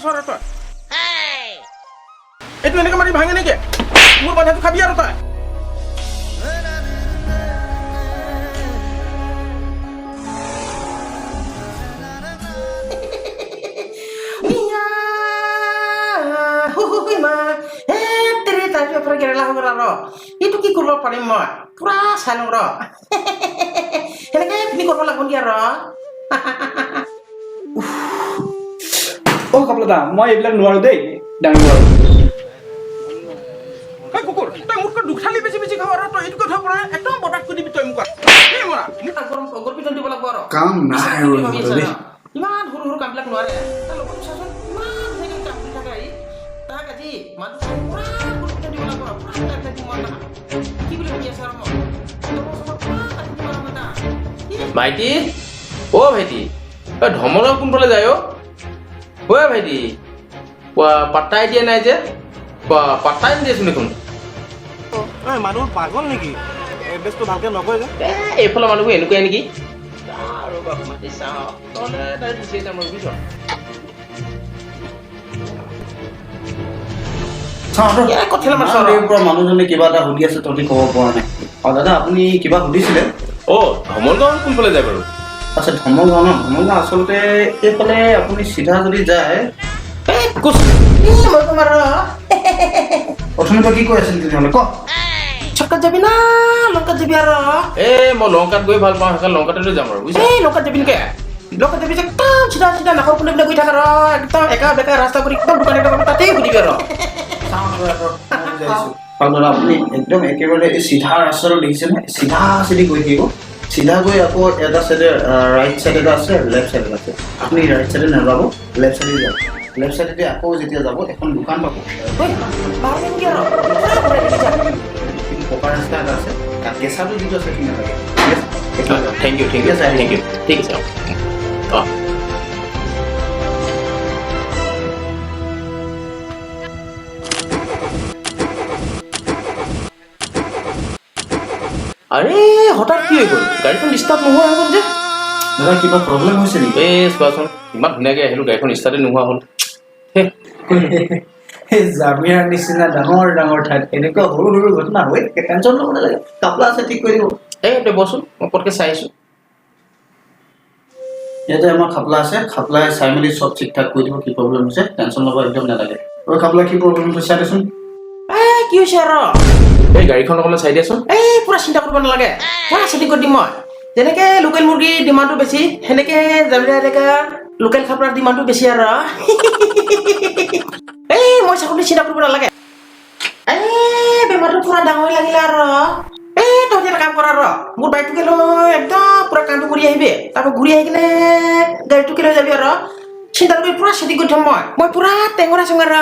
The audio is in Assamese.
সৰা তই এইটো এনেকৈ মাৰি ভাঙে নেকি মোৰ বাধাটো খাবি আৰু তই itu ki kurba paling mo pura salong ro henake pini kurba lagun dia ro oh kaplata মই এইবিলাক নোৱাৰো দেই ডাঙৰ নোৱাৰো hey kukur তই মুখ দুখালি বেছি বেছি খাব ৰ তই এইটো কথা পৰা একদম বটাক কৰি দিবি তই মুখ এই মৰা মুখ গৰম পিটন দিব লাগিব ৰ কাম নাই আৰু দেই ইমান সৰু সৰু কামবিলাক নোৱাৰে তাৰ লগত চাচোন ইমান হেৰি কাম কৰি থাকে আহি তাক আজি মানুহ পুৰা পিটন দিব লাগিব পুৰা টাইপ মন না কি বুলি ভাবি আছে আৰু মই ভাইটি ও ভাইটি ধমলৰ কোনফালে যায় ও ভাইটি পাত্তাই দিয়া নাই যে পাত্তাই নিদিয়েচোন দেখোন মানুহ পাগল নেকি এড্ৰেছটো ভালকে নকয় যে এইফালৰ মানুহবোৰ এনেকুৱাই নেকি আৰু মাতি চাওঁ তলে তাই গুচি যাম বুজিছ মানুহজনে কিবা এটা সুধি আছে তহঁতি ক'ব পৰা নাই দাদা আপুনি কিবা সুধিছিলে ধমল গাঁও কোনফালে যায় বাৰু আচ্ছা ধমল গাঁও আচলতে এইফালে আপুনি চিধা যদি যায় প্ৰথমে তই কি কৈ আছিল তেতিয়াহ'লে ক ছক্কাত যাবি না লংকাত যাবি আৰু মই লংকাত গৈ ভাল পাওঁ সেইকাৰণে লংকাতে যাম আৰু বুজিছ লংকাত যাবি নেকি লংকাত যাবি যে একদম চিধা চিধা নাকৰ কোনে গৈ থাকা ৰ একদম একা বেকা ৰাস্তা কৰি একদম দোকান এটা তাতেই ঘূৰিবি আৰু দাদা আপুনি একদম একেবাৰে এই চিধা ৰাস্তাটো দেখিছে নে চিধা চিধি গৈ থাকিব চিধা গৈ আকৌ এটা চাইডে ৰাইট চাইড এটা আছে লেফ্ট চাইড আছে আপুনি ৰাইট চাইডে নাযাব লেফ্ট চাইডে যাব লেফ্ট চাইডে আকৌ যেতিয়া যাব এখন দোকান পাব পকা ৰাস্তা এটা আছে কেঁচাটো যিটো আছে কি নালাগে থেংক ইউ ঠিক আছে আৰে হঠাৎ কি হৈ গ'ল গাড়ীখন ষ্টাৰ্ট নোহোৱা হৈ গ'ল যে দাদা কিবা প্ৰব্লেম হৈছে নেকি চোৱাচোন ইমান ধুনীয়াকৈ আহিলোঁ গাড়ীখন ষ্টাৰ্টে নোহোৱা হ'ল জামিয়াৰ নিচিনা ডাঙৰ ডাঙৰ ঠাইত এনেকুৱা সৰু সৰু ঘটনা হয় টেনশ্যন ল'ব নালাগে কাপলা আছে ঠিক কৰি দিব তই বচোন মই পটকৈ চাই আহিছোঁ ইয়াতে আমাৰ খাপলা আছে খাপলাই চাই মেলি চব ঠিক ঠাক কৰি দিব কি প্ৰব্লেম হৈছে টেনশ্যন ল'ব একদম নালাগে খাপলা কি প্ৰব্লেম হৈছে চাই দেচোন কি হৈছে আৰু এই গাড়ীখন অকণমান চাই দিয়াচোন পুৰা চিন্তা কৰিব নালাগে পুৰা চেটিং কৰি দিম মই যেনেকে লোকেল মুৰ্গীৰ ডিমাণ্ডটো বেছি সেনেকে জামিয়া এলেকাৰ লোকেল খাপলাৰ ডিমাণ্ডটো বেছি আৰু মই চাকৰি চিন্তা কৰিব নালাগে বেমাৰটো পুৰা ডাঙৰ লাগিলে আৰু তহঁতি এটা কাম কৰা ৰ মোৰ বাইকটোকে লৈ একদম পুৰা কামটো কৰি আহিবি তাৰপৰা ঘূৰি আহি কিনে গাড়ীটোকে লৈ যাবি আৰু চিন্তা কৰি পুৰা চেটিং কৰি থ'ম মই পুৰা টেঙৰা চেঙৰা